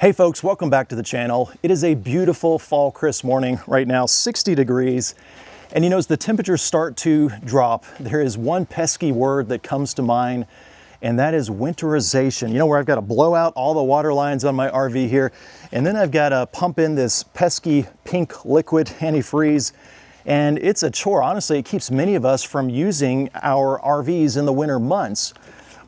Hey folks, welcome back to the channel. It is a beautiful fall crisp morning right now, 60 degrees. And you know, as the temperatures start to drop, there is one pesky word that comes to mind, and that is winterization. You know, where I've got to blow out all the water lines on my RV here, and then I've got to pump in this pesky pink liquid antifreeze. And it's a chore. Honestly, it keeps many of us from using our RVs in the winter months.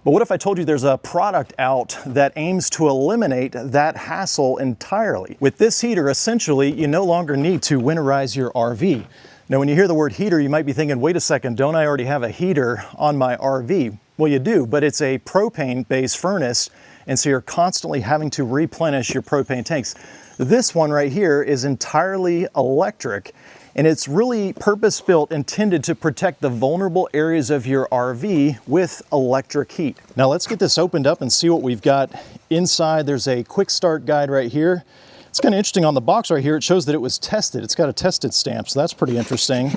But what if I told you there's a product out that aims to eliminate that hassle entirely? With this heater, essentially, you no longer need to winterize your RV. Now, when you hear the word heater, you might be thinking, wait a second, don't I already have a heater on my RV? Well, you do, but it's a propane-based furnace, and so you're constantly having to replenish your propane tanks. This one right here is entirely electric, and it's really purpose-built, intended to protect the vulnerable areas of your RV with electric heat. Now let's get this opened up and see what we've got inside. There's a quick start guide right here. It's kind of interesting on the box right here. It shows that it was tested. It's got a tested stamp, so that's pretty interesting.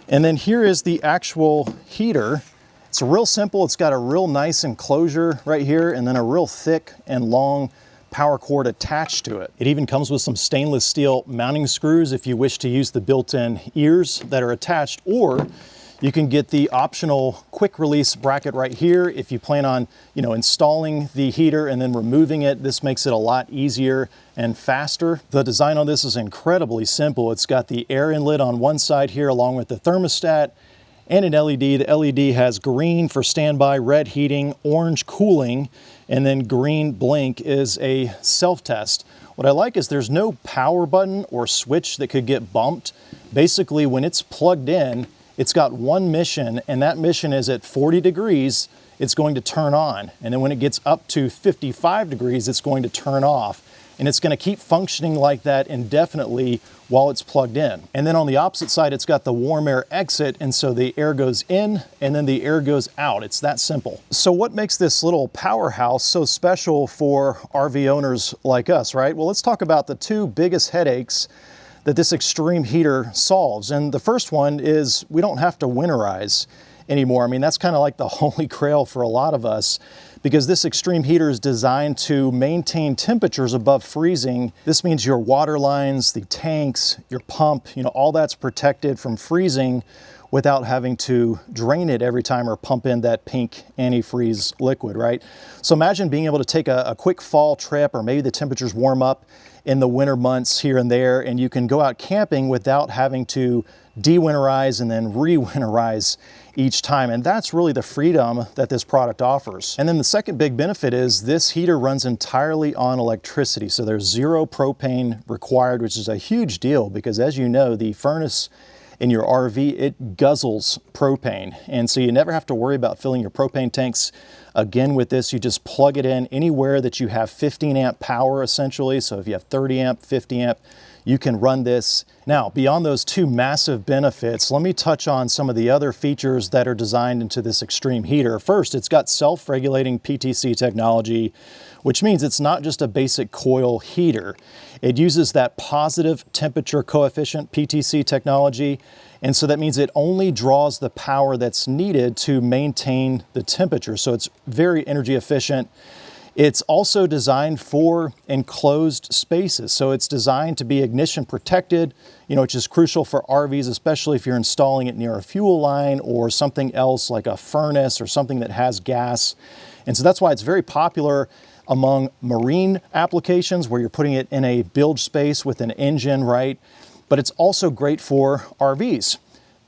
And then here is the actual heater. It's real simple. It's got a real nice enclosure right here, and then a real thick and long power cord attached to it. It even comes with some stainless steel mounting screws if you wish to use the built-in ears that are attached, or you can get the optional quick release bracket right here if you plan on, installing the heater and then removing it. This makes it a lot easier and faster. The design on this is incredibly simple. It's got the air inlet on one side here along with the thermostat and an LED. The LED has green for standby, red heating, orange cooling, and then green blink is a self-test. What I like is there's no power button or switch that could get bumped. Basically, when it's plugged in, it's got one mission, and that mission is at 40 degrees, it's going to turn on. And then when it gets up to 55 degrees, it's going to turn off. And it's going to keep functioning like that indefinitely while it's plugged in. And then on the opposite side, it's got the warm air exit, and so the air goes in and then the air goes out. It's that simple. So what makes this little powerhouse so special for RV owners like us, right? Well, let's talk about the two biggest headaches that this Xtreme heater solves. And the first one is we don't have to winterize anymore. I mean, that's kind of like the holy grail for a lot of us, because this Xtreme heater is designed to maintain temperatures above freezing. This means your water lines, the tanks, your pump, all that's protected from freezing without having to drain it every time or pump in that pink antifreeze liquid, right? So imagine being able to take a quick fall trip, or maybe the temperatures warm up in the winter months here and there, and you can go out camping without having to de-winterize and then re-winterize each time. And that's really the freedom that this product offers. And then the second big benefit is this heater runs entirely on electricity. So there's zero propane required, which is a huge deal because, as you know, the furnace in your RV, it guzzles propane. And so you never have to worry about filling your propane tanks again with this. You just plug it in anywhere that you have 15 amp power essentially. So if you have 30 amp, 50 amp, you can run this. Now, beyond those two massive benefits, let me touch on some of the other features that are designed into this Xtreme heater. First, it's got self-regulating PTC technology, which means it's not just a basic coil heater. It uses that positive temperature coefficient PTC technology, and so that means it only draws the power that's needed to maintain the temperature. So it's very energy efficient. It's also designed for enclosed spaces. So it's designed to be ignition protected, which is crucial for RVs, especially if you're installing it near a fuel line or something else like a furnace or something that has gas. And so that's why it's very popular among marine applications where you're putting it in a bilge space with an engine, right? But it's also great for RVs.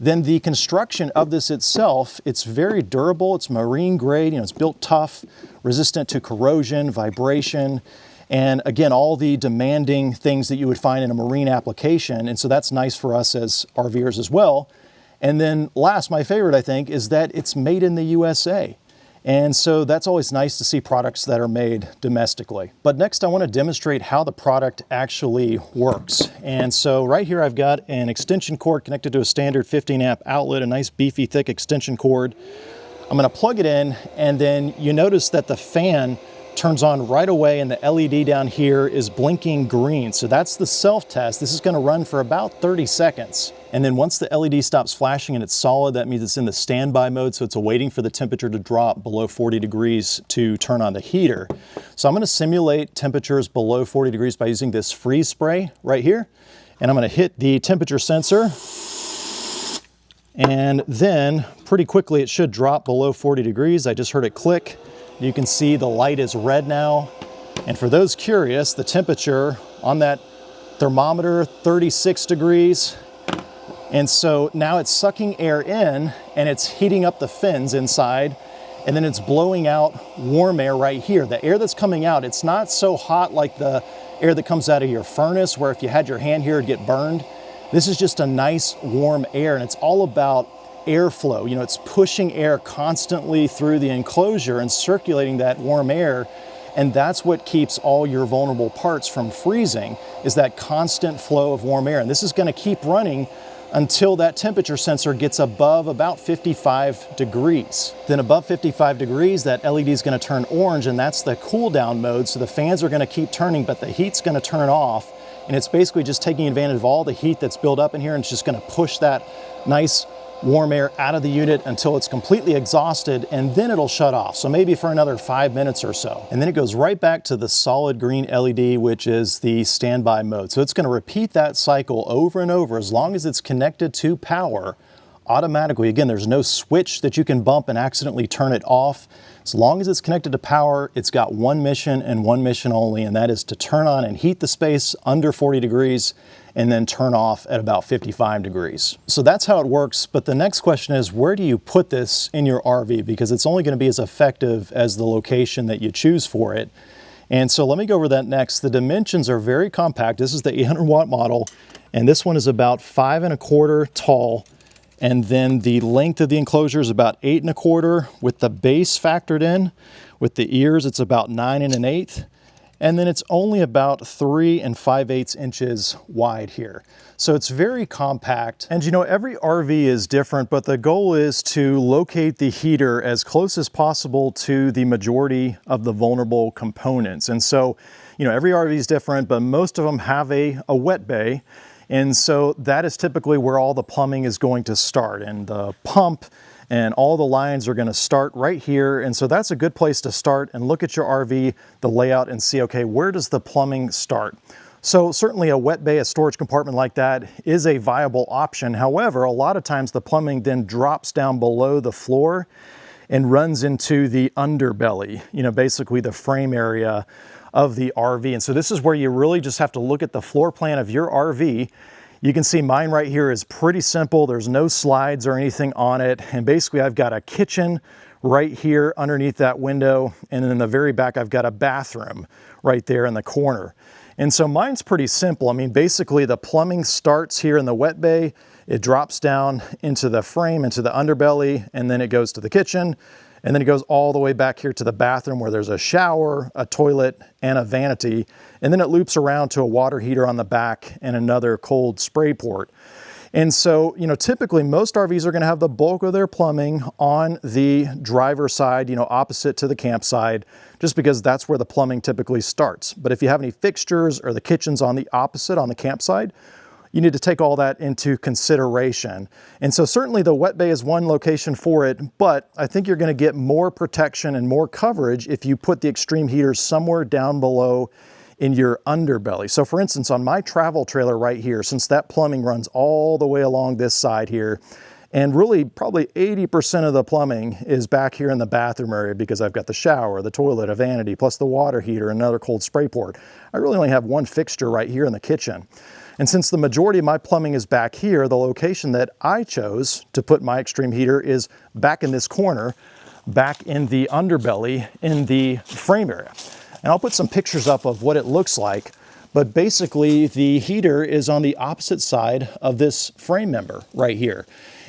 Then the construction of this itself, it's very durable. It's marine grade, it's built tough, resistant to corrosion, vibration, and again, all the demanding things that you would find in a marine application. And so that's nice for us as RVers as well. And then last, my favorite, I think, is that it's made in the USA. And so that's always nice to see products that are made domestically. But next I want to demonstrate how the product actually works. And so right here I've got an extension cord connected to a standard 15 amp outlet, a nice beefy thick extension cord. I'm going to plug it in, and then you notice that the fan turns on right away, and the LED down here is blinking green. So that's the self-test. This is going to run for about 30 seconds. And then once the LED stops flashing and it's solid, that means it's in the standby mode. So it's awaiting for the temperature to drop below 40 degrees to turn on the heater. So I'm going to simulate temperatures below 40 degrees by using this freeze spray right here. And I'm going to hit the temperature sensor. And then pretty quickly it should drop below 40 degrees. I just heard it click. You can see the light is red now. And for those curious, the temperature on that thermometer, 36 degrees. And so now it's sucking air in and it's heating up the fins inside, and then it's blowing out warm air right here. The air that's coming out, it's not so hot like the air that comes out of your furnace, where if you had your hand here, it'd get burned. This is just a nice warm air, and it's all about airflow. You know, it's pushing air constantly through the enclosure and circulating that warm air. And that's what keeps all your vulnerable parts from freezing, is that constant flow of warm air. And this is going to keep running until that temperature sensor gets above about 55 degrees. Then above 55 degrees, that LED is going to turn orange, and that's the cool down mode. So the fans are going to keep turning, but the heat's going to turn off. And it's basically just taking advantage of all the heat that's built up in here, and it's just going to push that nice warm air out of the unit until it's completely exhausted, and then it'll shut off. So maybe for another 5 minutes or so. And then it goes right back to the solid green LED, which is the standby mode. So it's going to repeat that cycle over and over as long as it's connected to power automatically. Again, there's no switch that you can bump and accidentally turn it off. As long as it's connected to power, it's got one mission and one mission only, and that is to turn on and heat the space under 40 degrees and then turn off at about 55 degrees. So that's how it works. But the next question is, where do you put this in your RV? Because it's only going to be as effective as the location that you choose for it. And so let me go over that next. The dimensions are very compact. This is the 800 watt model, and this one is about 5 1/4 tall. And then the length of the enclosure is about 8 1/4 with the base factored in. With the ears, it's about 9 1/8. And then it's only about 3 5/8 inches wide here. So it's very compact. And you know, every RV is different, but the goal is to locate the heater as close as possible to the majority of the vulnerable components. And so, you know, every RV is different, but most of them have a wet bay. And so that is typically where all the plumbing is going to start, and the pump and all the lines are going to start right here. And so that's a good place to start and look at your RV, the layout, and see, okay, where does the plumbing start? So certainly a wet bay, a storage compartment like that is a viable option. However, a lot of times the plumbing then drops down below the floor and runs into the underbelly, you know, basically the frame area of the RV. And so this is where you really just have to look at the floor plan of your RV. You can see mine right here is pretty simple. There's no slides or anything on it. And basically I've got a kitchen right here underneath that window. And then in the very back, I've got a bathroom right there in the corner. And so mine's pretty simple. I mean, basically the plumbing starts here in the wet bay. It drops down into the frame, into the underbelly, and then it goes to the kitchen. And then it goes all the way back here to the bathroom, where there's a shower, a toilet, and a vanity. And then it loops around to a water heater on the back and another cold spray port. And so, you know, typically most RVs are going to have the bulk of their plumbing on the driver's side, you know, opposite to the campsite, just because that's where the plumbing typically starts. But if you have any fixtures or the kitchen's on the opposite on the campsite, you need to take all that into consideration. And so certainly the wet bay is one location for it, but I think you're going to get more protection and more coverage if you put the Xtreme heaters somewhere down below in your underbelly. So for instance, on my travel trailer right here, since that plumbing runs all the way along this side here, and really probably 80% of the plumbing is back here in the bathroom area, because I've got the shower, the toilet, a vanity, plus the water heater, and another cold spray port. I really only have one fixture right here in the kitchen. And since the majority of my plumbing is back here, the location that I chose to put my Xtreme heater is back in this corner, back in the underbelly in the frame area. And I'll put some pictures up of what it looks like, but basically the heater is on the opposite side of this frame member right here.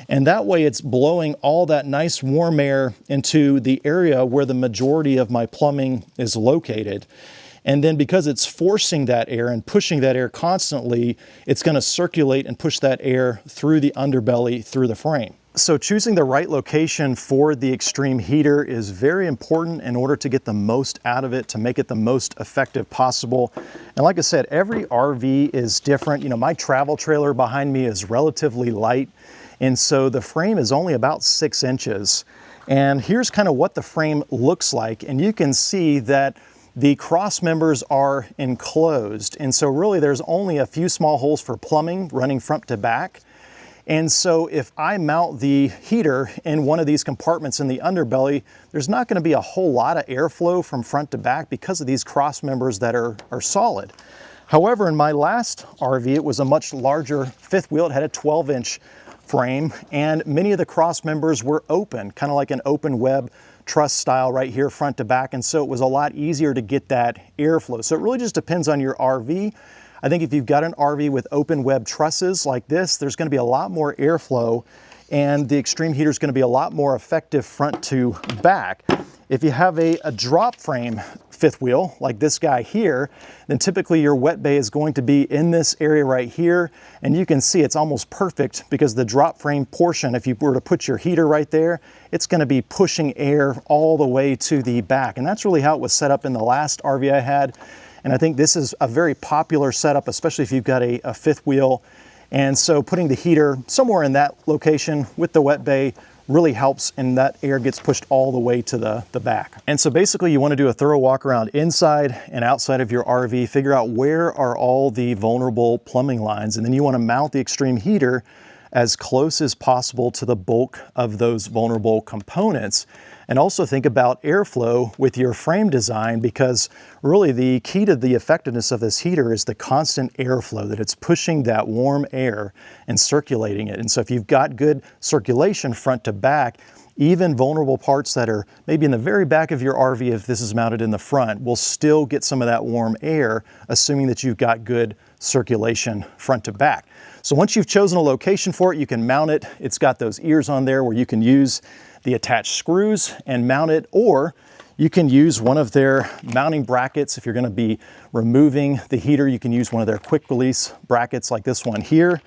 And that way it's blowing all that nice warm air into the area where the majority of my plumbing is located. And then because it's forcing that air and pushing that air constantly, it's going to circulate and push that air through the underbelly, through the frame. So choosing the right location for the Xtreme heater is very important in order to get the most out of it, to make it the most effective possible. And like I said, every RV is different. You know, my travel trailer behind me is relatively light, and so the frame is only about 6 inches. And here's kind of what the frame looks like, and you can see that the cross members are enclosed, and so really there's only a few small holes for plumbing running front to back. And so if I mount the heater in one of these compartments in the underbelly, there's not going to be a whole lot of airflow from front to back because of these cross members that are solid. However, in my last RV, it was a much larger fifth wheel. It had a 12-inch frame, and many of the cross members were open, kind of like an open web truss style right here front to back, and so it was a lot easier to get that airflow. So it really just depends on your RV. I think if you've got an RV with open web trusses like this, there's going to be a lot more airflow, and the Xtreme heater is going to be a lot more effective front to back. If you have a drop frame fifth wheel like this guy here, then typically your wet bay is going to be in this area right here, and you can see it's almost perfect because the drop frame portion, if you were to put your heater right there, it's going to be pushing air all the way to the back. And that's really how it was set up in the last RV I had. And I think this is a very popular setup, especially if you've got a fifth wheel. And so putting the heater somewhere in that location with the wet bay really helps, and that air gets pushed all the way to the back. And so basically you want to do a thorough walk around inside and outside of your RV, figure out where are all the vulnerable plumbing lines, and then you want to mount the Xtreme heater as close as possible to the bulk of those vulnerable components. And also think about airflow with your frame design, because really the key to the effectiveness of this heater is the constant airflow, that it's pushing that warm air and circulating it. And so if you've got good circulation front to back, even vulnerable parts that are maybe in the very back of your RV, if this is mounted in the front, will still get some of that warm air, assuming that you've got good circulation front to back. So once you've chosen a location for it, you can mount it. It's got those ears on there where you can use the attached screws and mount it, or you can use one of their mounting brackets. If you're going to be removing the heater, you can use one of their quick release brackets like this one here.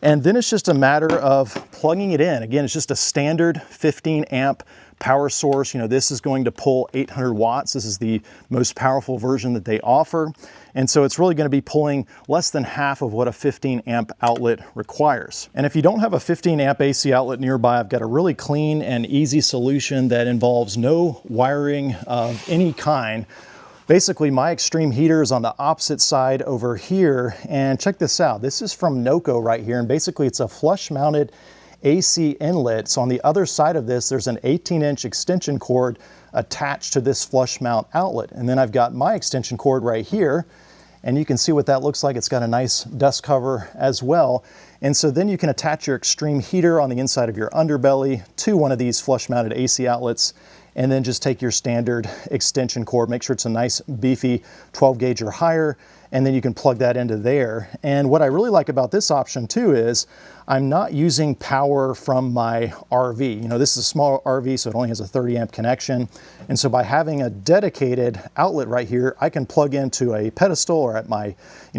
And then it's just a matter of plugging it in. Again, it's just a standard 15 amp power source. You know, this is going to pull 800 watts. This is the most powerful version that they offer. And so it's really going to be pulling less than half of what a 15 amp outlet requires. And if you don't have a 15 amp AC outlet nearby, I've got a really clean and easy solution that involves no wiring of any kind. Basically, my Xtreme heater is on the opposite side over here, and check this out. This is from Noco right here, and basically it's a flush mounted AC inlet. So on the other side of this, there's an 18-inch extension cord attached to this flush mount outlet. And then I've got my extension cord right here, and you can see what that looks like. It's got a nice dust cover as well. And so then you can attach your Xtreme heater on the inside of your underbelly to one of these flush mounted AC outlets, and then just take your standard extension cord, make sure it's a nice beefy 12 gauge or higher, and then you can plug that into there. And what I really like about this option too is I'm not using power from my RV. You know, this is a small RV, so it only has a 30 amp connection. And so by having a dedicated outlet right here, I can plug into a pedestal or at my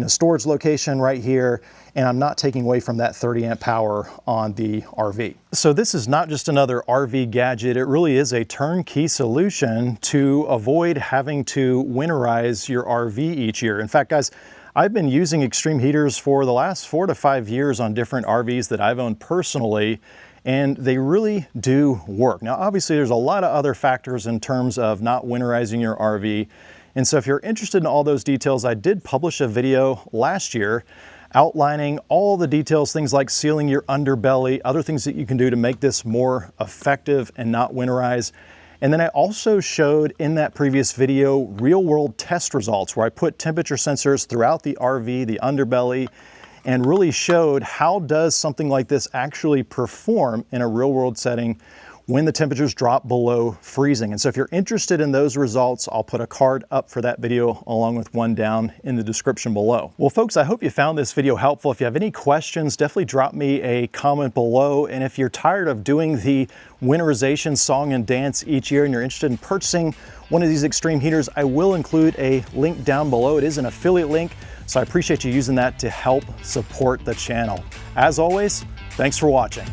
storage location right here, and I'm not taking away from that 30 amp power on the RV. So this is not just another RV gadget, it really is a turnkey solution to avoid having to winterize your RV each year. In fact, guys, I've been using Xtreme heaters for the last 4 to 5 years on different RVs that I've owned personally, and they really do work. Now, obviously, there's a lot of other factors in terms of not winterizing your RV. And so if you're interested in all those details, I did publish a video last year outlining all the details, things like sealing your underbelly, other things that you can do to make this more effective and not winterize. And then I also showed in that previous video real-world test results where I put temperature sensors throughout the RV, the underbelly, and really showed how does something like this actually perform in a real-world setting when the temperatures drop below freezing. And so if you're interested in those results, I'll put a card up for that video along with one down in the description below. Well, folks, I hope you found this video helpful. If you have any questions, definitely drop me a comment below. And if you're tired of doing the winterization song and dance each year and you're interested in purchasing one of these Xtreme heaters, I will include a link down below. It is an affiliate link, so I appreciate you using that to help support the channel. As always, thanks for watching.